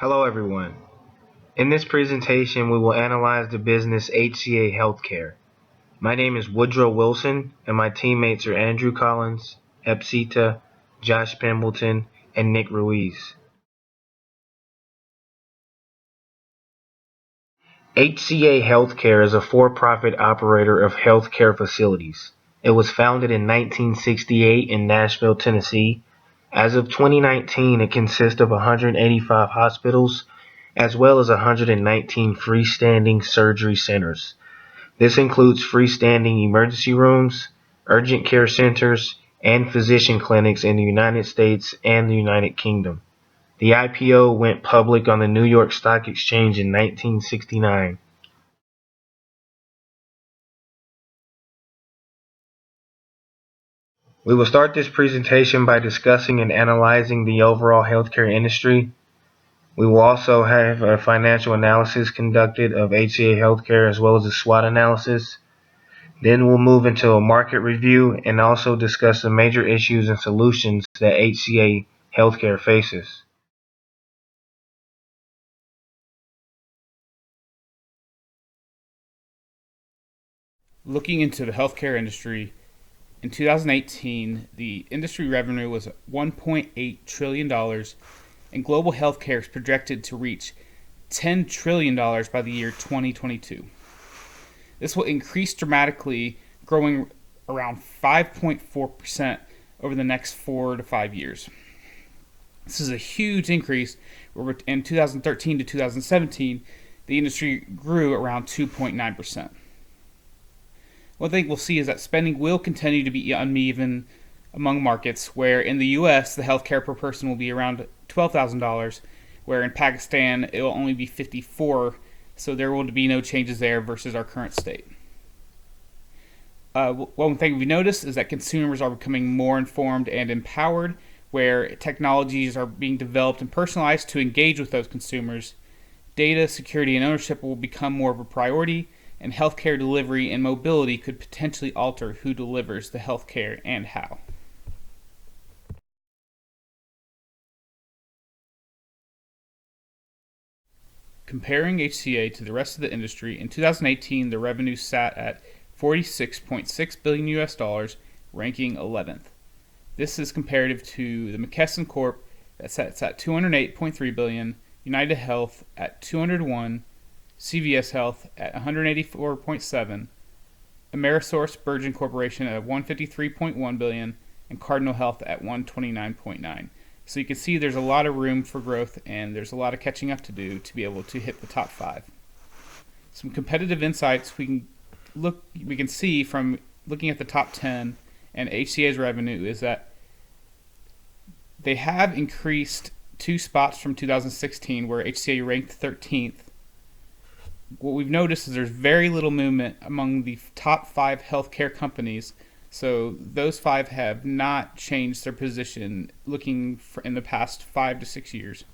Hello everyone. In this presentation we will analyze the business HCA Healthcare. My name is Woodrow Wilson and my teammates are Andrew Collins, Epsita, Josh Pembleton, and Nick Ruiz. HCA Healthcare is a for-profit operator of healthcare facilities. It was founded in 1968 in Nashville, Tennessee. As of 2019, it consists of 185 hospitals as well as 119 freestanding surgery centers. This includes freestanding emergency rooms, urgent care centers, and physician clinics in the United States and the United Kingdom. The IPO went public on the New York Stock Exchange in 1969. We will start this presentation by discussing and analyzing the overall healthcare industry. We will also have a financial analysis conducted of HCA Healthcare as well as a SWOT analysis. Then we'll move into a market review and also discuss the major issues and solutions that HCA Healthcare faces. Looking into the healthcare industry, in 2018, the industry revenue was $1.8 trillion, and global healthcare is projected to reach $10 trillion by the year 2022. This will increase dramatically, growing around 5.4% over the next 4 to 5 years. This is a huge increase. In 2013 to 2017, the industry grew around 2.9%. One thing we'll see is that spending will continue to be uneven among markets, where in the US, the healthcare per person will be around $12,000, where in Pakistan, it will only be $54,000, so there will be no changes there versus our current state. One thing we noticed is that consumers are becoming more informed and empowered, where technologies are being developed and personalized to engage with those consumers. Data, security, and ownership will become more of a priority, and healthcare delivery and mobility could potentially alter who delivers the healthcare and how. Comparing HCA to the rest of the industry, in 2018 the revenue sat at $46.6 billion US dollars, ranking 11th. This is comparative to the McKesson Corp that sits at $208.3 billion, United Health at $201, CVS Health at $184.7, Amerisource Virgin Corporation at $153.1 billion, and Cardinal Health at $129.9. So you can see there's a lot of room for growth and there's a lot of catching up to do to be able to hit the top 5. Some competitive insights we can see from looking at the top 10 and HCA's revenue is that they have increased 2 spots from 2016, where HCA ranked 13th. What we've noticed is there's very little movement among the top 5 healthcare companies, so those 5 have not changed their position in the past 5 to 6 years.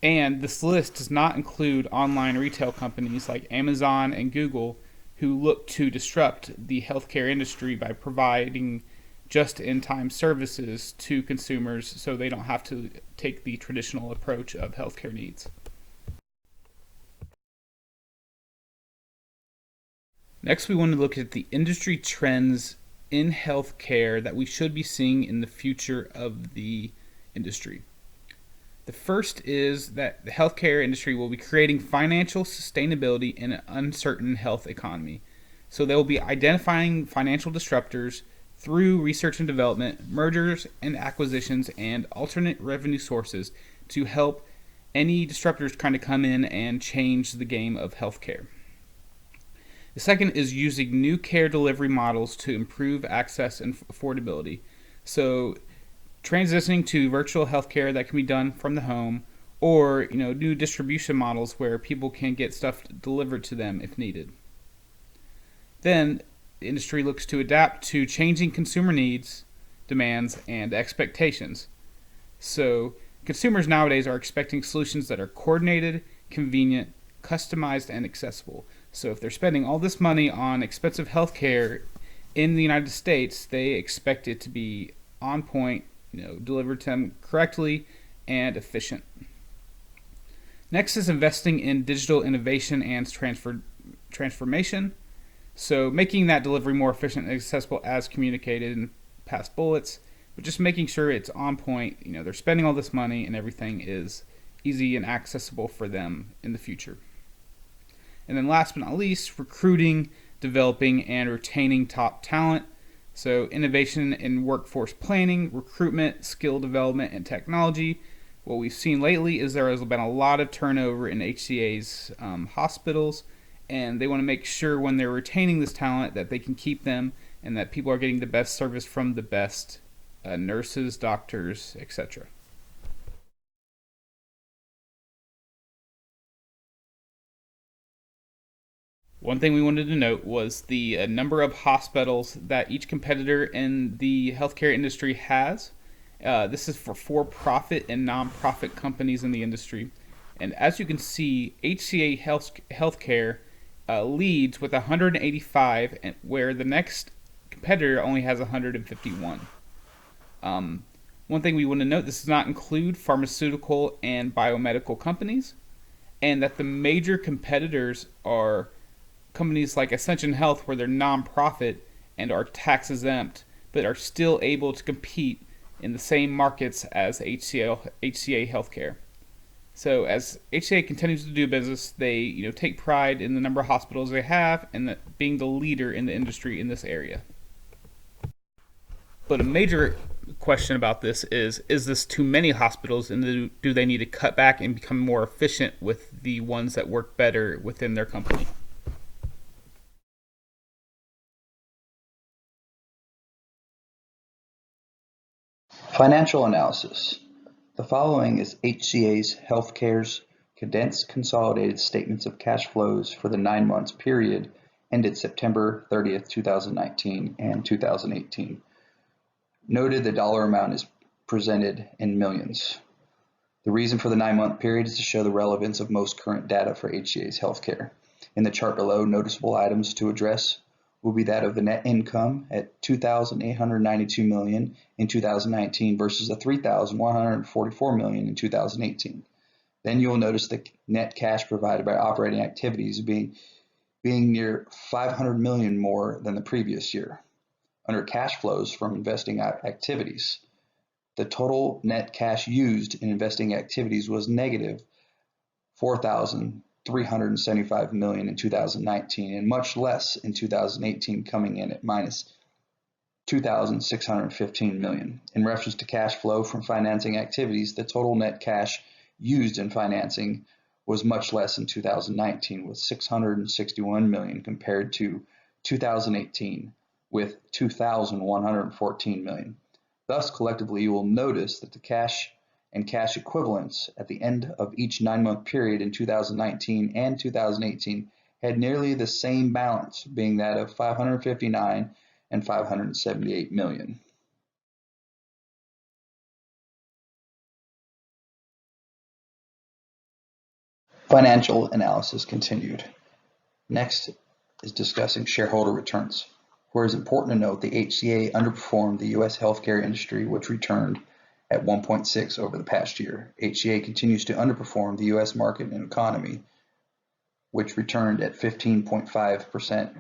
And this list does not include online retail companies like Amazon and Google, who look to disrupt the healthcare industry by providing just-in-time services to consumers so they don't have to take the traditional approach of healthcare needs. Next, we want to look at the industry trends in healthcare that we should be seeing in the future of the industry. The first is that the healthcare industry will be creating financial sustainability in an uncertain health economy. So they will be identifying financial disruptors through research and development, mergers and acquisitions, and alternate revenue sources to help any disruptors kind of come in and change the game of healthcare. The second is using new care delivery models to improve access and affordability. So transitioning to virtual healthcare that can be done from the home, or new distribution models where people can get stuff delivered to them if needed. Then the industry looks to adapt to changing consumer needs, demands, and expectations. So consumers nowadays are expecting solutions that are coordinated, convenient, customized, and accessible. So if they're spending all this money on expensive healthcare in the United States, they expect it to be on point, delivered to them correctly and efficient. Next is investing in digital innovation and transformation. So making that delivery more efficient and accessible as communicated in past bullets, but just making sure it's on point. They're spending all this money and everything is easy and accessible for them in the future. And then last but not least, recruiting, developing, and retaining top talent. So innovation in workforce planning, recruitment, skill development, and technology. What we've seen lately is there has been a lot of turnover in HCA's hospitals, and they want to make sure when they're retaining this talent that they can keep them and that people are getting the best service from the best nurses, doctors, etc. One thing we wanted to note was the number of hospitals that each competitor in the healthcare industry has. This is for for-profit and non-profit companies in the industry. And as you can see, HCA Healthcare leads with 185, where the next competitor only has 151. One thing we want to note, this does not include pharmaceutical and biomedical companies, and that the major competitors are companies like Ascension Health, where they're nonprofit and are tax exempt, but are still able to compete in the same markets as HCA Healthcare. So as HCA continues to do business, they take pride in the number of hospitals they have and being the leader in the industry in this area. But a major question about this is this too many hospitals, and do they need to cut back and become more efficient with the ones that work better within their company? Financial analysis. The following is HCA's Healthcare's condensed consolidated statements of cash flows for the 9 months period ended September 30th, 2019 and 2018. Noted the dollar amount is presented in millions. The reason for the 9-month period is to show the relevance of most current data for HCA's healthcare. In the chart below, noticeable items to address will be that of the net income at $2,892 million in 2019 versus the $3,144 million in 2018. Then you'll notice the net cash provided by operating activities being near $500 million more than the previous year. Under cash flows from investing activities, the total net cash used in investing activities was negative $4,375 million in 2019 and much less in 2018, coming in at minus $2,615 million. In reference to cash flow from financing activities, the total net cash used in financing was much less in 2019 with $661 million compared to 2018 with $2,114 million. Thus, collectively, you will notice that the cash and cash equivalents at the end of each 9-month period in 2019 and 2018 had nearly the same balance, being that of $559 and $578 million. Financial analysis continued. Next is discussing shareholder returns, where it is important to note the HCA underperformed the U.S. healthcare industry, which returned at 1.6 over the past year. HCA continues to underperform the U.S. market and economy, which returned at 15.5%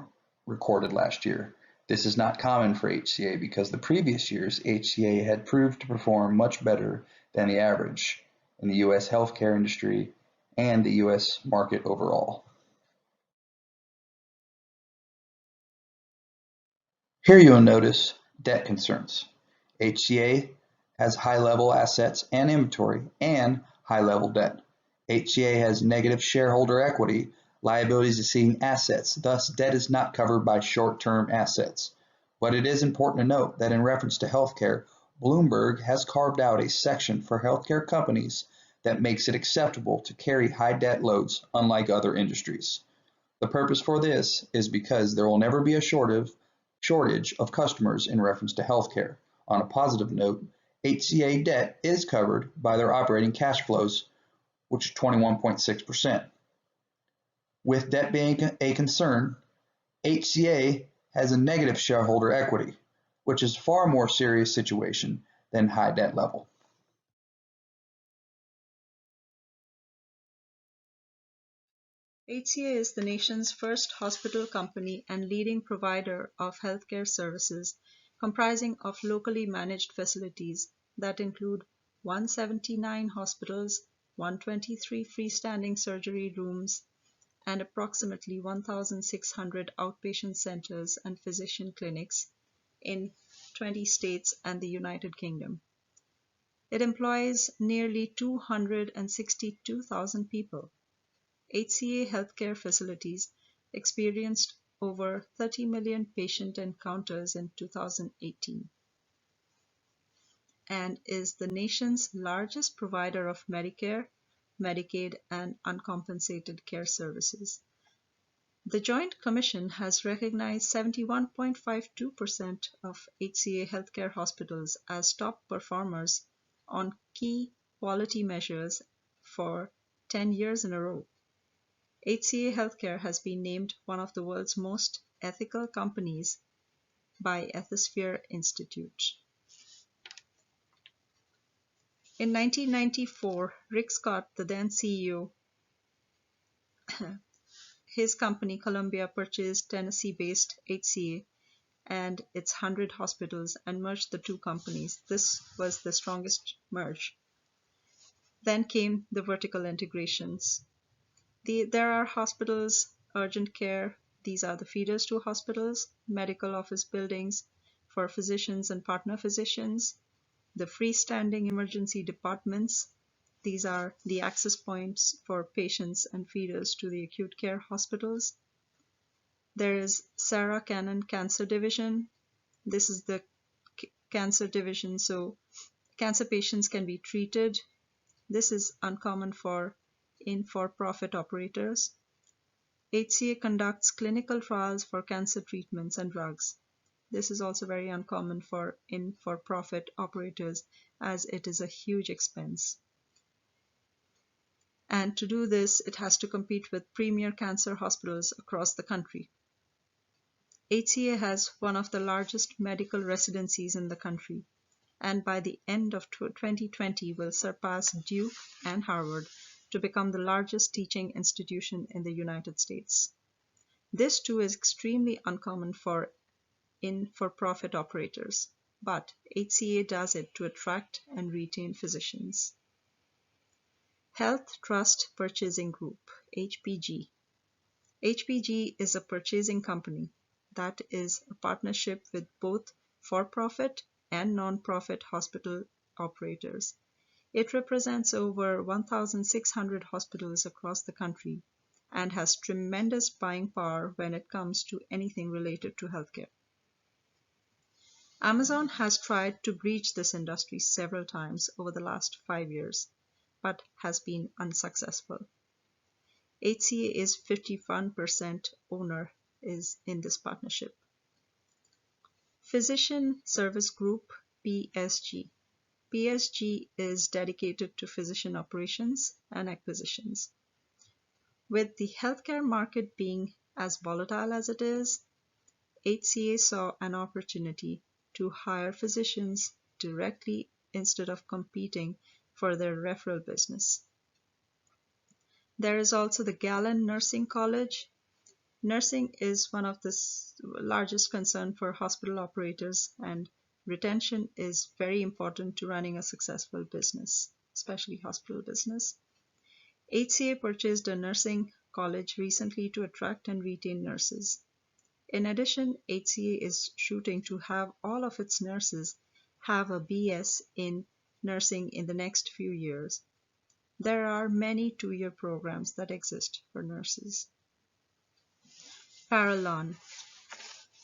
recorded last year. This is not common for HCA because the previous years HCA had proved to perform much better than the average in the U.S. healthcare industry and the U.S. market overall. Here you'll notice debt concerns. HCA has high-level assets and inventory and high-level debt. HCA has negative shareholder equity, liabilities exceeding assets, thus debt is not covered by short-term assets. But it is important to note that in reference to healthcare, Bloomberg has carved out a section for healthcare companies that makes it acceptable to carry high debt loads unlike other industries. The purpose for this is because there will never be a shortage of customers in reference to healthcare. On a positive note, HCA debt is covered by their operating cash flows, which is 21.6%. With debt being a concern, HCA has a negative shareholder equity, which is a far more serious situation than high debt level. HCA is the nation's first hospital company and leading provider of healthcare services, comprising of locally managed facilities that include 179 hospitals, 123 freestanding surgery rooms, and approximately 1,600 outpatient centers and physician clinics in 20 states and the United Kingdom. It employs nearly 262,000 people. HCA healthcare facilities experienced over 30 million patient encounters in 2018 and is the nation's largest provider of Medicare, Medicaid, and uncompensated care services. The Joint Commission has recognized 71.52% of HCA healthcare hospitals as top performers on key quality measures for 10 years in a row. HCA Healthcare has been named one of the world's most ethical companies by Ethisphere Institute. In 1994, Rick Scott, the then CEO, his company Columbia purchased Tennessee-based HCA and its 100 hospitals and merged the two companies. This was the strongest merge. Then came the vertical integrations. There are hospitals, urgent care, these are the feeders to hospitals, medical office buildings for physicians and partner physicians, the freestanding emergency departments, these are the access points for patients and feeders to the acute care hospitals. There is Sarah Cannon Cancer Division. This is the cancer division, so cancer patients can be treated. This is uncommon in for-profit operators. HCA conducts clinical trials for cancer treatments and drugs. This is also very uncommon in for-profit operators as it is a huge expense. And to do this, it has to compete with premier cancer hospitals across the country. HCA has one of the largest medical residencies in the country, and by the end of 2020 will surpass Duke and Harvard to become the largest teaching institution in the United States. This too is extremely uncommon in for-profit operators, but HCA does it to attract and retain physicians. Health Trust Purchasing Group, HPG. HPG is a purchasing company that is a partnership with both for-profit and non-profit hospital operators. It represents over 1,600 hospitals across the country and has tremendous buying power when it comes to anything related to healthcare. Amazon has tried to breach this industry several times over the last 5 years, but has been unsuccessful. HCA is 51% owner in this partnership. Physician Service Group, PSG. PSG is dedicated to physician operations and acquisitions. With the healthcare market being as volatile as it is, HCA saw an opportunity to hire physicians directly instead of competing for their referral business. There is also the Gallon Nursing College. Nursing is one of the largest concern for hospital operators, and retention is very important to running a successful business, especially hospital business. HCA purchased a nursing college recently to attract and retain nurses. In addition, HCA is shooting to have all of its nurses have a BS in nursing in the next few years. There are many 2-year programs that exist for nurses. Parallon.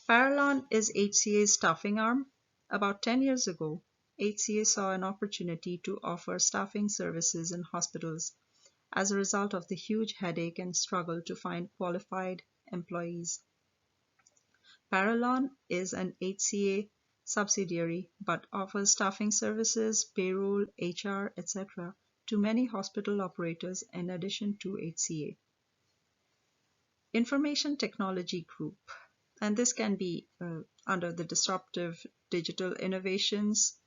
Parallon is HCA's staffing arm. About 10 years ago, HCA saw an opportunity to offer staffing services in hospitals as a result of the huge headache and struggle to find qualified employees. Parallon is an HCA subsidiary but offers staffing services, payroll, HR, etc. to many hospital operators in addition to HCA. Information Technology Group, and this can be under the disruptive digital innovations.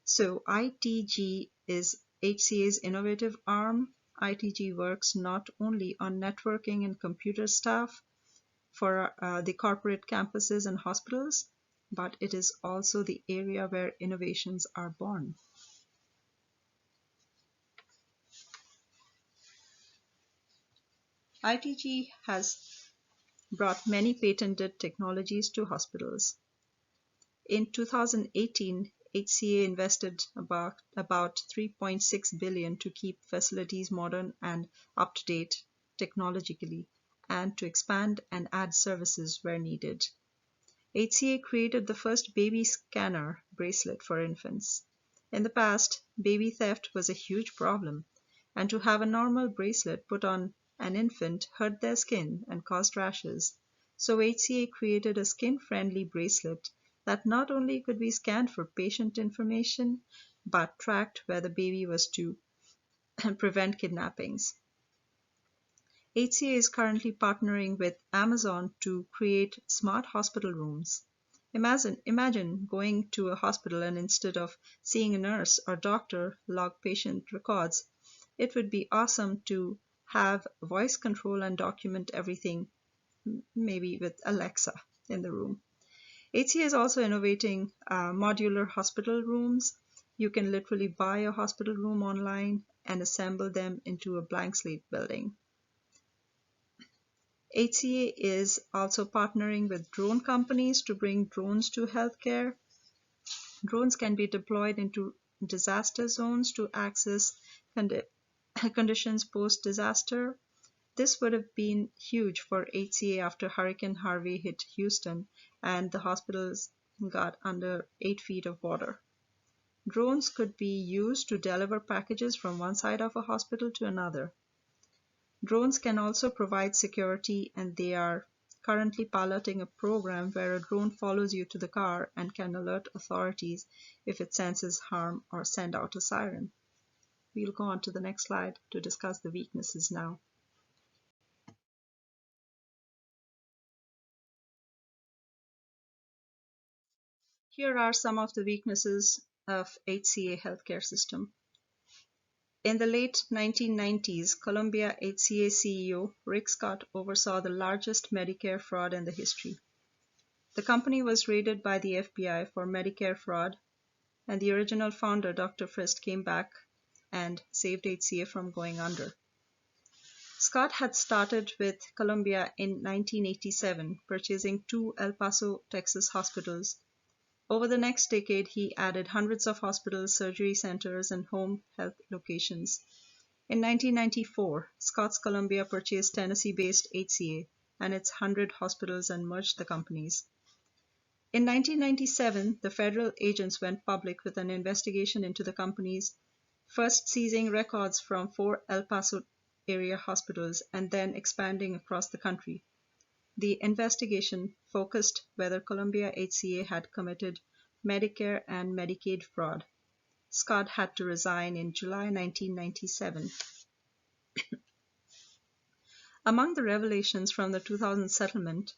So ITG is HCA's innovative arm. ITG works not only on networking and computer staff for the corporate campuses and hospitals, but it is also the area where innovations are born. ITG has brought many patented technologies to hospitals. In 2018, HCA invested about 3.6 billion to keep facilities modern and up to date technologically and to expand and add services where needed. HCA created the first baby scanner bracelet for infants. In the past, baby theft was a huge problem, and to have a normal bracelet put on an infant hurt their skin and caused rashes. So HCA created a skin-friendly bracelet that not only could be scanned for patient information, but tracked where the baby was to prevent kidnappings. HCA is currently partnering with Amazon to create smart hospital rooms. Imagine going to a hospital and instead of seeing a nurse or doctor log patient records, it would be awesome to have voice control and document everything, maybe with Alexa in the room. HCA is also innovating modular hospital rooms. You can literally buy a hospital room online and assemble them into a blank slate building. HCA is also partnering with drone companies to bring drones to healthcare. Drones can be deployed into disaster zones to access conditions post-disaster. This would have been huge for HCA after Hurricane Harvey hit Houston and the hospitals got under 8 feet of water. Drones could be used to deliver packages from one side of a hospital to another. Drones can also provide security, and they are currently piloting a program where a drone follows you to the car and can alert authorities if it senses harm or send out a siren. We'll go on to the next slide to discuss the weaknesses now. Here are some of the weaknesses of HCA healthcare system. In the late 1990s, Columbia HCA CEO Rick Scott oversaw the largest Medicare fraud in the history. The company was raided by the FBI for Medicare fraud, and the original founder, Dr. Frist, came back and saved HCA from going under. Scott had started with Columbia in 1987, purchasing 2 El Paso, Texas hospitals. Over the next decade, he added hundreds of hospitals, surgery centers, and home health locations. In 1994, Scott's Columbia purchased Tennessee-based HCA and its 100 hospitals and merged the companies. In 1997, the federal agents went public with an investigation into the companies, first seizing records from 4 El Paso area hospitals and then expanding across the country. The investigation focused whether Columbia HCA had committed Medicare and Medicaid fraud. Scott had to resign in July 1997. Among the revelations from the 2000 settlement,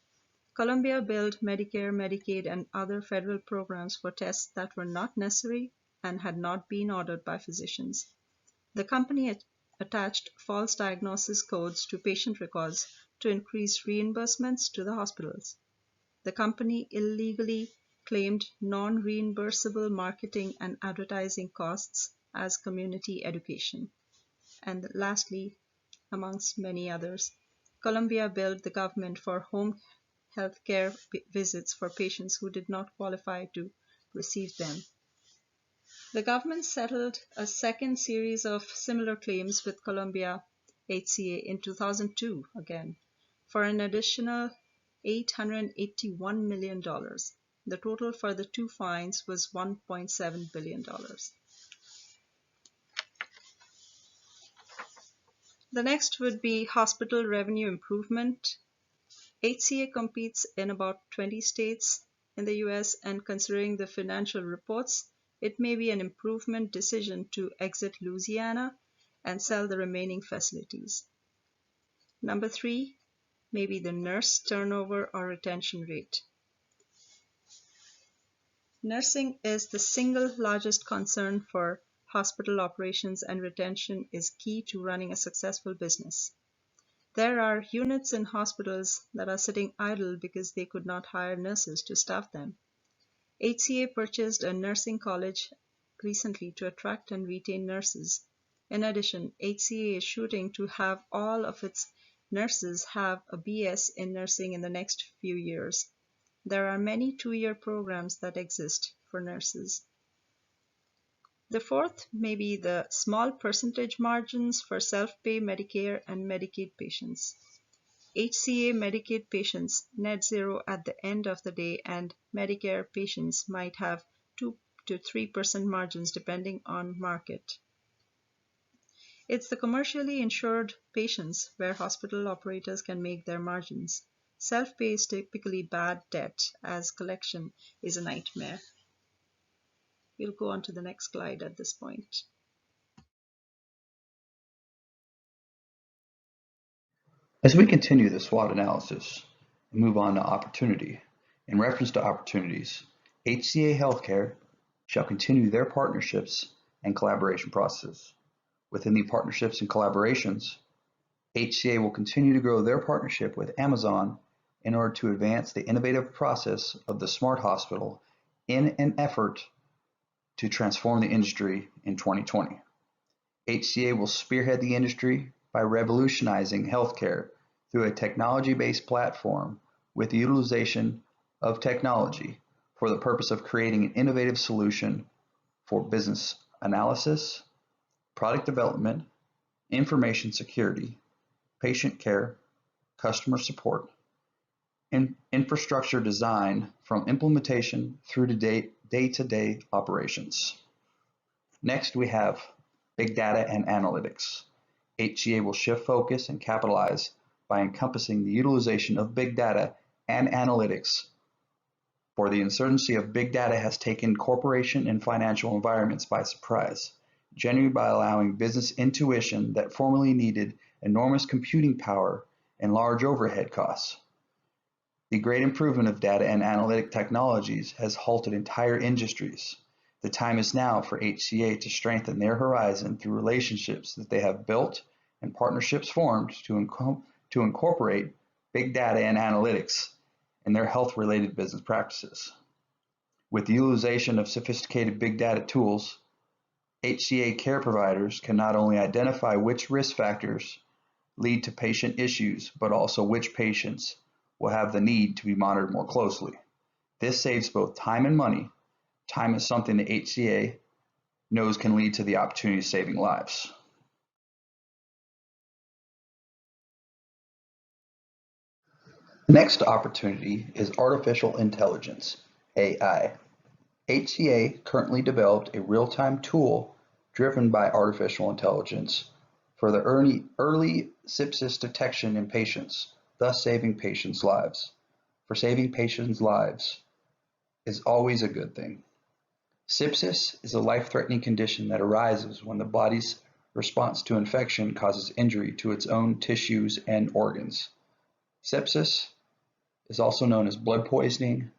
Columbia billed Medicare, Medicaid, and other federal programs for tests that were not necessary and had not been ordered by physicians. The company attached false diagnosis codes to patient records to increase reimbursements to the hospitals. The company illegally claimed non-reimbursable marketing and advertising costs as community education. And lastly, amongst many others, Columbia billed the government for home health care visits for patients who did not qualify to receive them. The government settled a second series of similar claims with Columbia HCA in 2002 again for an additional $881 million. The total for the 2 fines was $1.7 billion. The next would be hospital revenue improvement. HCA competes in about 20 states in the US, and considering the financial reports, it may be an improvement decision to exit Louisiana and sell the remaining facilities. Number 3, maybe the nurse turnover or retention rate. Nursing is the single largest concern for hospital operations and retention is key to running a successful business. There are units in hospitals that are sitting idle because they could not hire nurses to staff them. HCA purchased a nursing college recently to attract and retain nurses. In addition, HCA is shooting to have all of its nurses have a BS in nursing in the next few years. There are many two-year programs that exist for nurses. The fourth may be the small percentage margins for self-pay Medicare and Medicaid patients. HCA Medicaid patients net zero at the end of the day, and Medicare patients might have 2 to 3% margins depending on market. It's the commercially insured patients where hospital operators can make their margins. Self-pay is typically bad debt, as collection is a nightmare. We'll go on to the next slide at this point. As we continue the SWOT analysis and move on to opportunity, in reference to opportunities, HCA Healthcare shall continue their partnerships and collaboration processes. Within the partnerships and collaborations, HCA will continue to grow their partnership with Amazon in order to advance the innovative process of the smart hospital in an effort to transform the industry in 2020. HCA will spearhead the industry by revolutionizing healthcare through a technology-based platform with the utilization of technology for the purpose of creating an innovative solution for business analysis, product development, information security, patient care, customer support, and infrastructure design from implementation through to day-to-day operations. Next, we have big data and analytics. HCA will shift focus and capitalize by encompassing the utilization of big data and analytics. For the insurgency of big data has taken corporation and financial environments by surprise, generally by allowing business intuition that formerly needed enormous computing power and large overhead costs. The great improvement of data and analytic technologies has halted entire industries. The time is now for HCA to strengthen their horizon through relationships that they have built and partnerships formed to incorporate big data and analytics in their health-related business practices. With the utilization of sophisticated big data tools, HCA care providers can not only identify which risk factors lead to patient issues, but also which patients will have the need to be monitored more closely. This saves both time and money. Time is something that HCA knows can lead to the opportunity of saving lives. The next opportunity is artificial intelligence, AI. HCA currently developed a real-time tool driven by artificial intelligence for the early sepsis detection in patients, thus saving patients' lives. For saving patients' lives is always a good thing. Sepsis is a life-threatening condition that arises when the body's response to infection causes injury to its own tissues and organs. Sepsis is also known as blood poisoning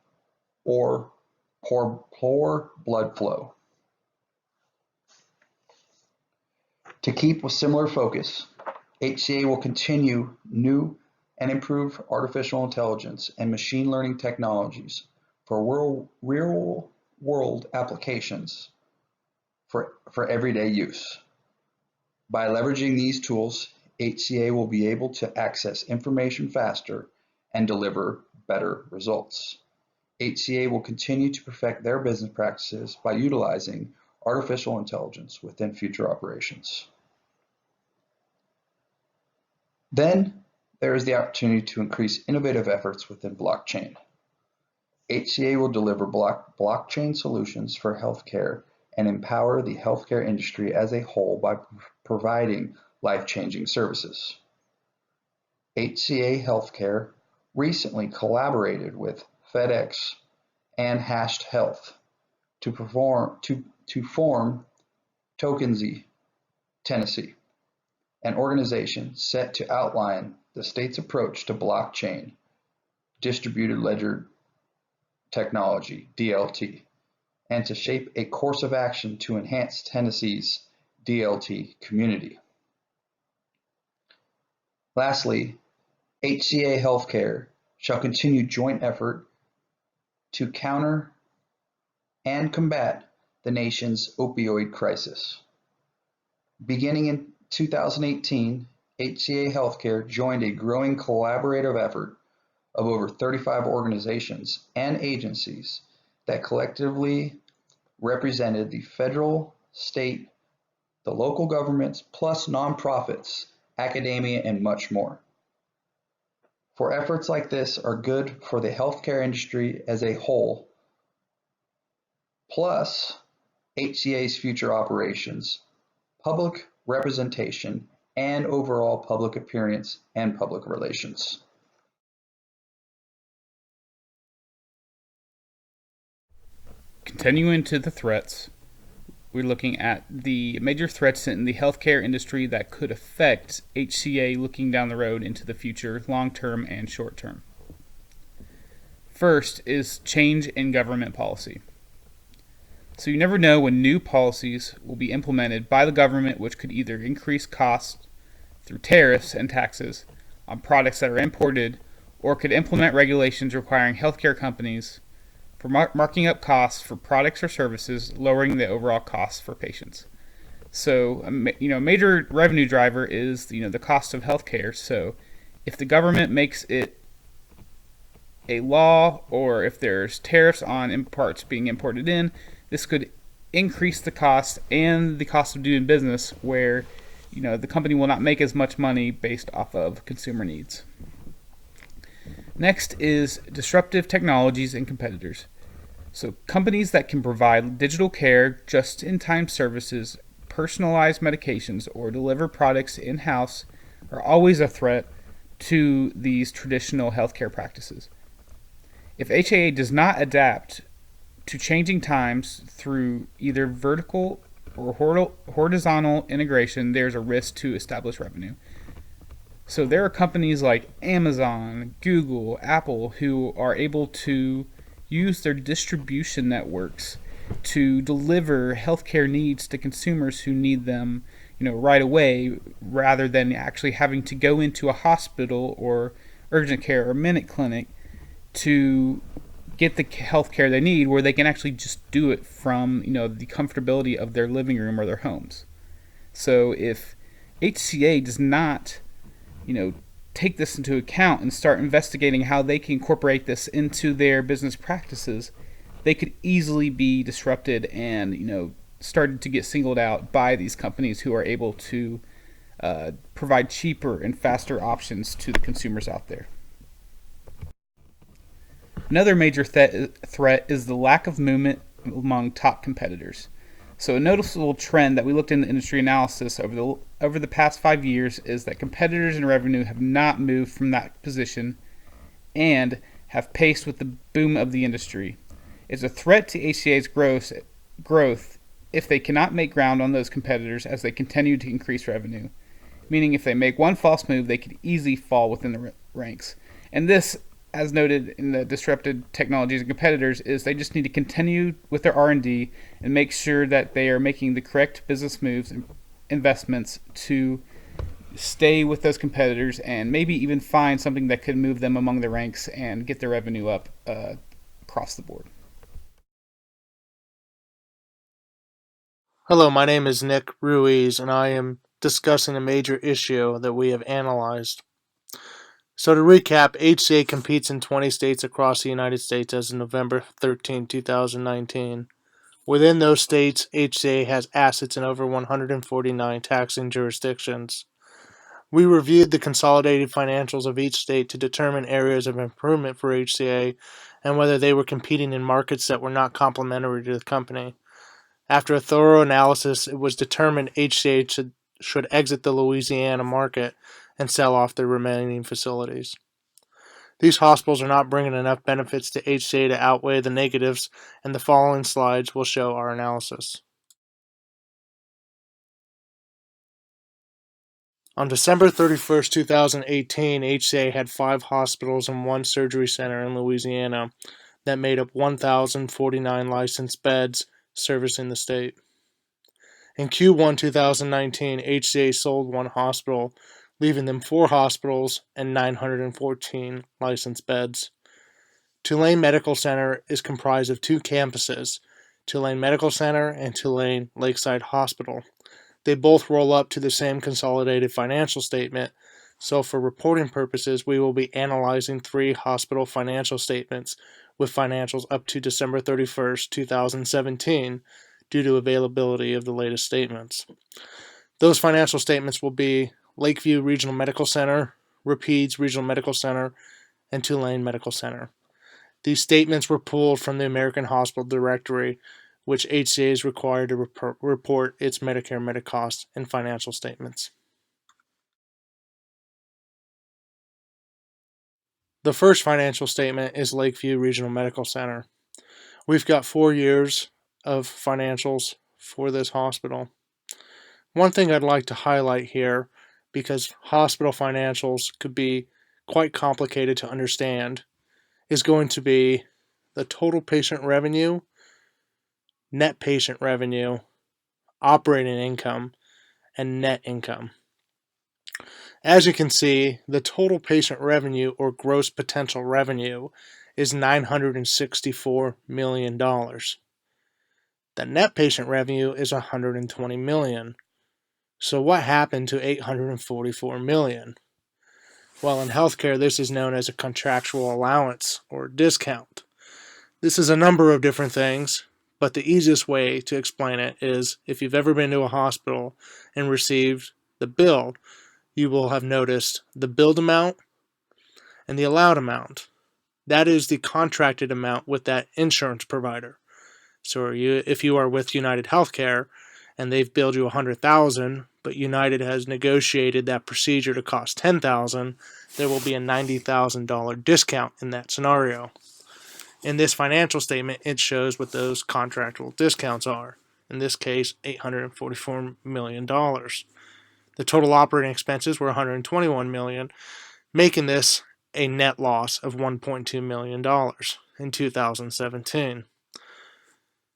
or poor blood flow. To keep with similar focus, HCA will continue new and improve artificial intelligence and machine learning technologies for real-world applications for everyday use. By leveraging these tools, HCA will be able to access information faster and deliver better results. HCA will continue to perfect their business practices by utilizing artificial intelligence within future operations. Then there is the opportunity to increase innovative efforts within blockchain. HCA will deliver blockchain solutions for healthcare and empower the healthcare industry as a whole by providing life-changing services. HCA Healthcare recently collaborated with FedEx and Hashed Health to form Tokenzy, Tennessee, an organization set to outline the state's approach to blockchain, distributed ledger technology, DLT, and to shape a course of action to enhance Tennessee's DLT community. Lastly, HCA Healthcare shall continue joint effort to counter and combat the nation's opioid crisis. Beginning in 2018, HCA Healthcare joined a growing collaborative effort of over 35 organizations and agencies that collectively represented the federal, state, the local governments, plus nonprofits, academia, and much more. For efforts like this are good for the healthcare industry as a whole, plus HCA's future operations, public representation, and overall public appearance and public relations. Continuing to the threats, we're looking at the major threats in the healthcare industry that could affect HCA looking down the road into the future, long term and short term. First is change in government policy. So you never know when new policies will be implemented by the government, which could either increase costs through tariffs and taxes on products that are imported, or could implement regulations requiring healthcare companies for marking up costs for products or services, lowering the overall costs for patients. So, a major revenue driver is the cost of healthcare. So, if the government makes it a law, or if there's tariffs on parts being imported in, this could increase the cost and the cost of doing business, where the company will not make as much money based off of consumer needs. Next is disruptive technologies and competitors. So companies that can provide digital care, just-in-time services, personalized medications, or deliver products in-house are always a threat to these traditional healthcare practices. If HCA does not adapt to changing times through either vertical or horizontal integration, there's a risk to established revenue. So there are companies like Amazon, Google, Apple who are able to use their distribution networks to deliver healthcare needs to consumers who need them, right away, rather than actually having to go into a hospital or urgent care or minute clinic to get the health care they need, where they can actually just do it from the comfortability of their living room or their homes. So if HCA does not take this into account and start investigating how they can incorporate this into their business practices, they could easily be disrupted and started to get singled out by these companies who are able to provide cheaper and faster options to the consumers out there. Another major threat is the lack of movement among top competitors. So a noticeable trend that we looked in the industry analysis over the past 5 years is that competitors in revenue have not moved from that position and have paced with the boom of the industry. It's a threat to HCA's growth if they cannot make ground on those competitors as they continue to increase revenue. Meaning if they make one false move, they could easily fall within the ranks. And this, as noted in the disrupted technologies and competitors, is they just need to continue with their R&D and make sure that they are making the correct business moves and investments to stay with those competitors, and maybe even find something that could move them among the ranks and get their revenue up across the board. Hello, my name is Nick Ruiz, and I am discussing a major issue that we have analyzed. So to recap, HCA competes in 20 states across the United States as of November 13, 2019. Within those states, HCA has assets in over 149 taxing jurisdictions. We reviewed the consolidated financials of each state to determine areas of improvement for HCA and whether they were competing in markets that were not complementary to the company. After a thorough analysis, it was determined HCA should exit the Louisiana market and sell off their remaining facilities. These hospitals are not bringing enough benefits to HCA to outweigh the negatives, and the following slides will show our analysis. On December 31, 2018, HCA had 5 hospitals and 1 surgery center in Louisiana. that made up 1,049 licensed beds servicing the state. In Q1 2019, HCA sold one hospital, leaving them 4 hospitals and 914 licensed beds. Tulane Medical Center is comprised of 2 campuses, Tulane Medical Center and Tulane Lakeside Hospital. They both roll up to the same consolidated financial statement, so for reporting purposes, we will be analyzing 3 hospital financial statements with financials up to December 31st, 2017, due to availability of the latest statements. Those financial statements will be Lakeview Regional Medical Center, Rapides Regional Medical Center, and Tulane Medical Center. These statements were pulled from the American Hospital Directory, which HCA is required to report its Medicare Medicost and financial statements. The first financial statement is Lakeview Regional Medical Center. We've got 4 years of financials for this hospital. One thing I'd like to highlight here, because hospital financials could be quite complicated to understand, is going to be the total patient revenue, net patient revenue, operating income, and net income. As you can see, the total patient revenue or gross potential revenue is $964 million. The net patient revenue is $120 million. So what happened to $844 million? Well, in healthcare, this is known as a contractual allowance or discount. This is a number of different things, but the easiest way to explain it is if you've ever been to a hospital and received the bill, you will have noticed the billed amount and the allowed amount. That is the contracted amount with that insurance provider. So if you are with United Healthcare and they've billed you $100,000, but United has negotiated that procedure to cost $10,000, there will be a $90,000 discount in that scenario. In this financial statement, it shows what those contractual discounts are. In this case, $844 million. The total operating expenses were $121 million, making this a net loss of $1.2 million in 2017.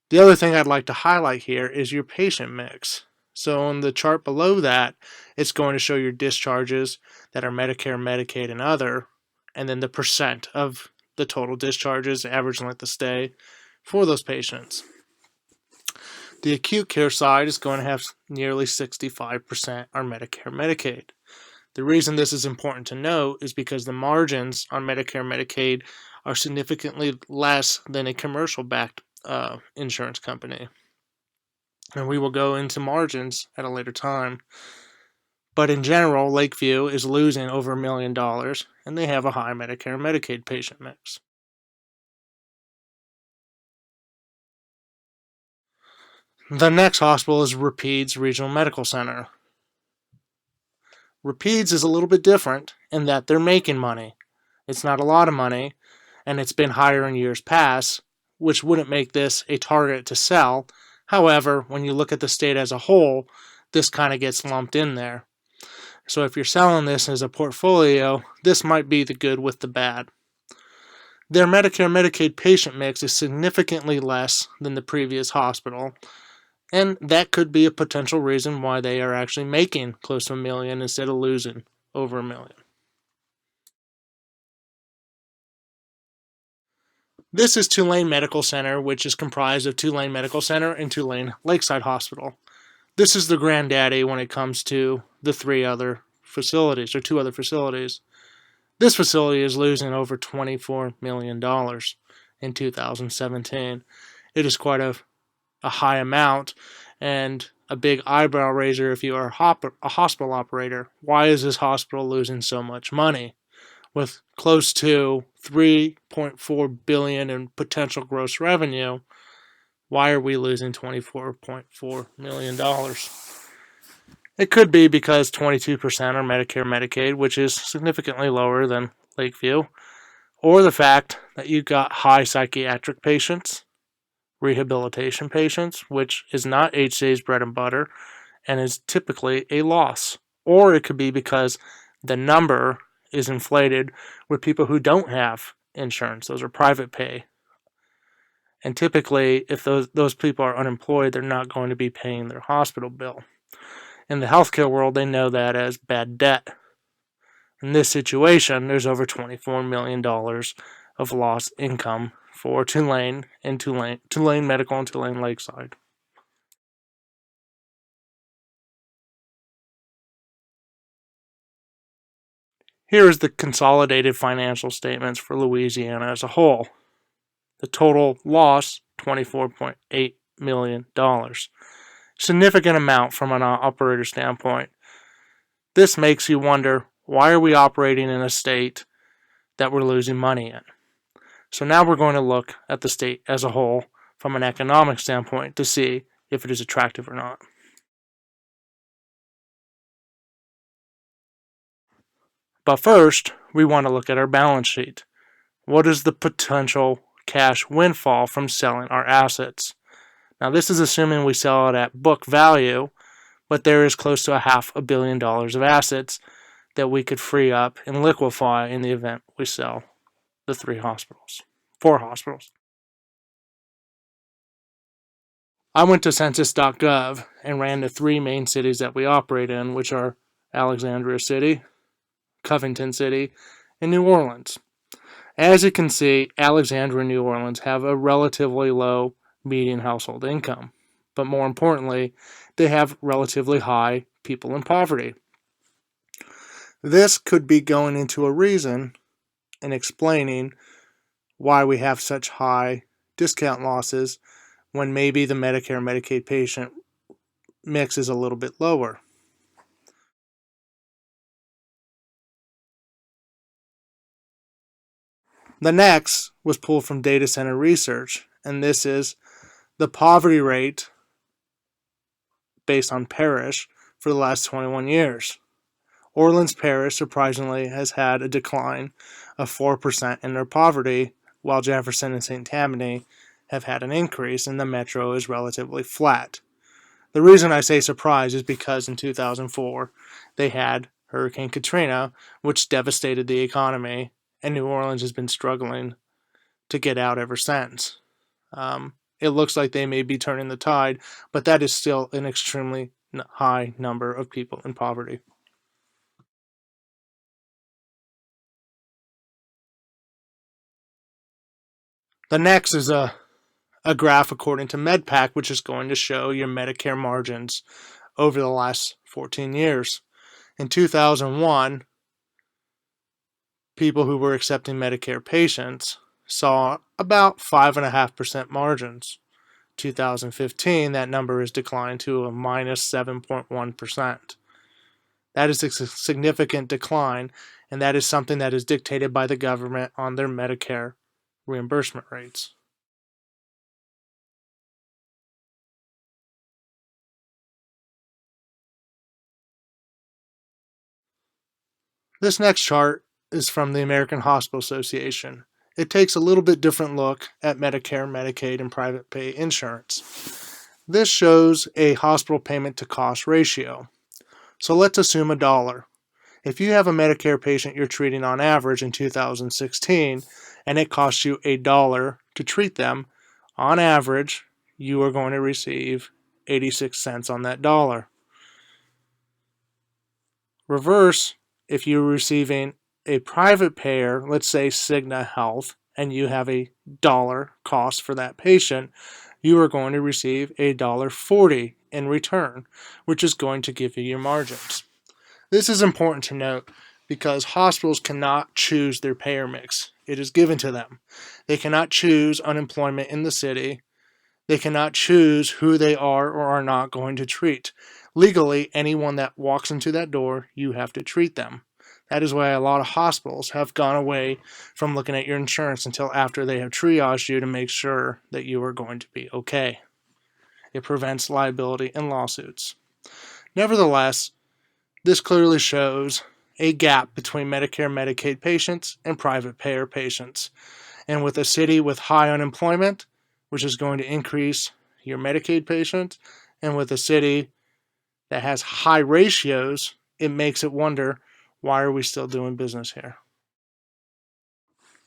The other thing I'd like to highlight here is your patient mix. So on the chart below that, it's going to show your discharges that are Medicare, Medicaid, and other, and then the percent of the total discharges, average length of stay for those patients. The acute care side is going to have nearly 65% are Medicare, Medicaid. The reason this is important to note is because the margins on Medicare, Medicaid are significantly less than a commercial-backed insurance company. And we will go into margins at a later time. But in general, Lakeview is losing over $1 million, and they have a high Medicare and Medicaid patient mix. The next hospital is Rapides Regional Medical Center. Rapides is a little bit different in that they're making money. It's not a lot of money, and it's been higher in years past, which wouldn't make this a target to sell. However, when you look at the state as a whole, this kind of gets lumped in there. So if you're selling this as a portfolio, this might be the good with the bad. Their Medicare Medicaid patient mix is significantly less than the previous hospital, and that could be a potential reason why they are actually making close to $1 million instead of losing over $1 million. This is Tulane Medical Center, which is comprised of Tulane Medical Center and Tulane Lakeside Hospital. This is the granddaddy when it comes to the 2 other facilities. This facility is losing over $24 million in 2017. It is quite a high amount and a big eyebrow raiser if you are a hospital operator. Why is this hospital losing so much money? With close to $3.4 billion in potential gross revenue, why are we losing $24.4 million? It could be because 22% are Medicare, Medicaid, which is significantly lower than Lakeview, or the fact that you've got high psychiatric patients, rehabilitation patients, which is not HCA's bread and butter, and is typically a loss. Or it could be because the number is inflated with people who don't have insurance. Those are private pay And typically, if those people are unemployed, they're not going to be paying their hospital bill. In the healthcare world, they know that as bad debt. In this situation, there's over $24 million of lost income for Tulane Medical and Tulane Lakeside. Here is the consolidated financial statements for Louisiana as a whole. The total loss, $24.8 million. Significant amount from an operator standpoint. This makes you wonder, why are we operating in a state that we're losing money in? So now we're going to look at the state as a whole from an economic standpoint to see if it is attractive or not. But first, we want to look at our balance sheet. What is the potential cash windfall from selling our assets? Now, this is assuming we sell it at book value, but there is close to $500 million of assets that we could free up and liquefy in the event we sell the 4 hospitals. I went to census.gov and ran the 3 main cities that we operate in, which are Alexandria City, Covington City, and New Orleans. As you can see, Alexandria and New Orleans have a relatively low median household income, but more importantly, they have relatively high people in poverty. This could be going into a reason and explaining why we have such high discount losses when maybe the Medicare and Medicaid patient mix is a little bit lower. The next was pulled from data center research, and this is the poverty rate based on parish for the last 21 years. Orleans Parish, surprisingly, has had a decline of 4% in their poverty, while Jefferson and St. Tammany have had an increase, and the metro is relatively flat. The reason I say surprise is because in 2004, they had Hurricane Katrina, which devastated the economy, and New Orleans has been struggling to get out ever since. It looks like they may be turning the tide, but that is still an extremely high number of people in poverty. The next is a graph according to MedPAC, which is going to show your Medicare margins over the last 14 years. In 2001, people who were accepting Medicare patients saw about 5.5% margins. 2015, that number has declined to a minus 7.1%. That is a significant decline, and that is something that is dictated by the government on their Medicare reimbursement rates. This next chart is from the American Hospital Association. It takes a little bit different look at Medicare, Medicaid, and private pay insurance. This shows a hospital payment to cost ratio. So let's assume $1. If you have a Medicare patient you're treating on average in 2016, and it costs you $1 to treat them, on average, you are going to receive 86 cents on that dollar. Reverse, if you're receiving a private payer, let's say Cigna Health, and you have $1 cost for that patient, you are going to receive $1.40 in return, which is going to give you your margins. This is important to note because hospitals cannot choose their payer mix. It is given to them. They cannot choose unemployment in the city. They cannot choose who they are or are not going to treat. Legally, anyone that walks into that door, you have to treat them. That is why a lot of hospitals have gone away from looking at your insurance until after they have triaged you to make sure that you are going to be okay. It prevents liability and lawsuits. Nevertheless, this clearly shows a gap between Medicare and Medicaid patients and private payer patients. And with a city with high unemployment, which is going to increase your Medicaid patients, and with a city that has high ratios, it makes it wonder, why are we still doing business here?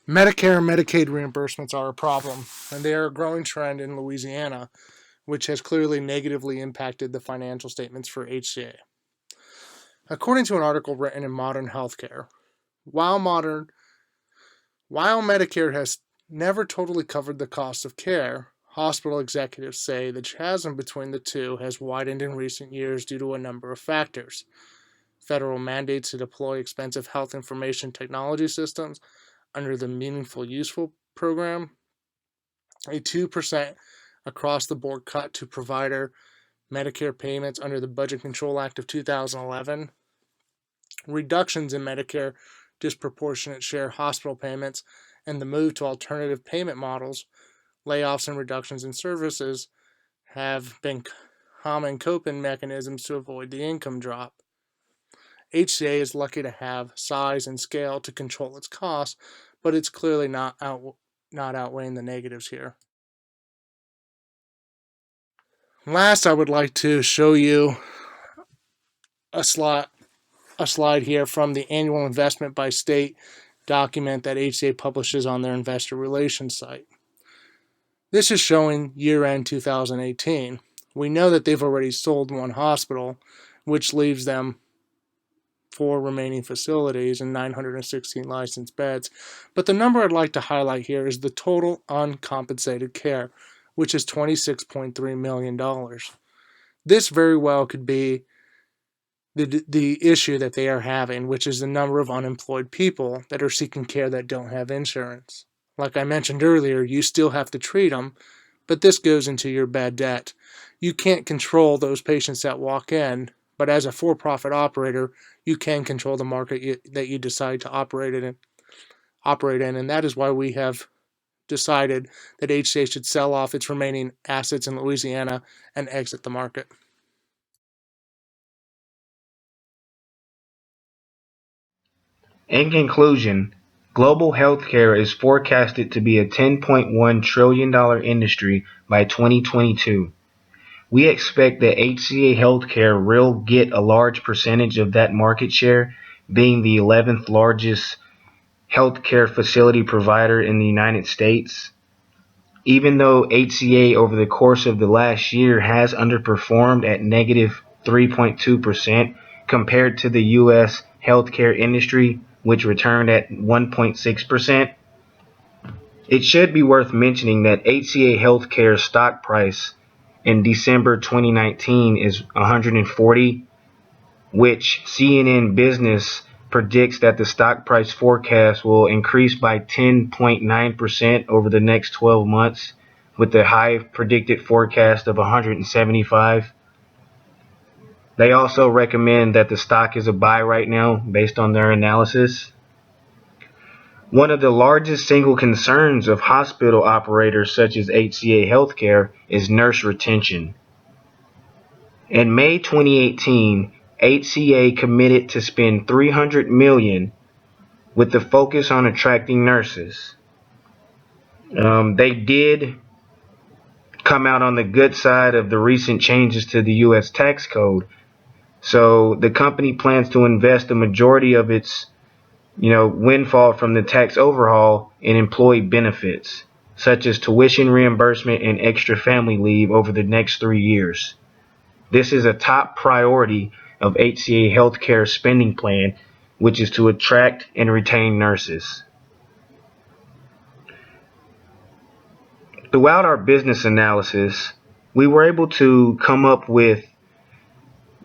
Medicare and Medicaid reimbursements are a problem, and they are a growing trend in Louisiana, which has clearly negatively impacted the financial statements for HCA. According to an article written in Modern Healthcare, while Medicare has never totally covered the cost of care, hospital executives say the chasm between the two has widened in recent years due to a number of factors. Federal mandates to deploy expensive health information technology systems under the Meaningful Useful program, a 2% across-the-board cut to provider Medicare payments under the Budget Control Act of 2011, reductions in Medicare disproportionate share hospital payments, and the move to alternative payment models, layoffs and reductions in services have been common coping mechanisms to avoid the income drop. HCA is lucky to have size and scale to control its costs, but it's clearly not outweighing the negatives here. Last, I would like to show you a slide here from the annual investment by state document that HCA publishes on their investor relations site. This is showing year-end 2018. We know that they've already sold one hospital, which leaves them 4 remaining facilities and 916 licensed beds. But the number I'd like to highlight here is the total uncompensated care, which is $26.3 million. This very well could be the issue that they are having, which is the number of unemployed people that are seeking care that don't have insurance. Like I mentioned earlier, you still have to treat them, but this goes into your bad debt. You can't control those patients that walk in, but as a for-profit operator, you can control the market that you decide to operate in, and that is why we have decided that HCA should sell off its remaining assets in Louisiana and exit the market. In conclusion, global healthcare is forecasted to be a $10.1 trillion industry by 2022. We expect that HCA Healthcare will get a large percentage of that market share, being the 11th largest healthcare facility provider in the United States. Even though HCA over the course of the last year has underperformed at negative 3.2% compared to the U.S. healthcare industry, which returned at 1.6%, it should be worth mentioning that HCA Healthcare's stock price in December 2019 is 140, which CNN Business predicts that the stock price forecast will increase by 10.9% over the next 12 months, with the high predicted forecast of 175. They also recommend that the stock is a buy right now based on their analysis. One of the largest single concerns of hospital operators such as HCA Healthcare is nurse retention. In May 2018, HCA committed to spend $300 million with the focus on attracting nurses. They did come out on the good side of the recent changes to the U.S. tax code. So the company plans to invest the majority of its windfall from the tax overhaul in employee benefits, such as tuition reimbursement and extra family leave over the next 3 years. This is a top priority of HCA Healthcare's spending plan, which is to attract and retain nurses. Throughout our business analysis, we were able to come up with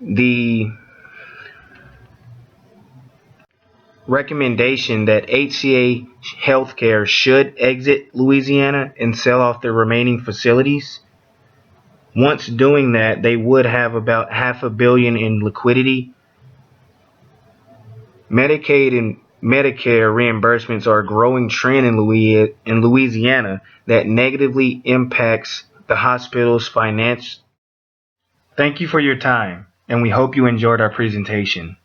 the recommendation that HCA Healthcare should exit Louisiana and sell off their remaining facilities. Once doing that, they would have about $500 million in liquidity. Medicaid and Medicare reimbursements are a growing trend in Louisiana that negatively impacts the hospital's finance. Thank you for your time, and we hope you enjoyed our presentation.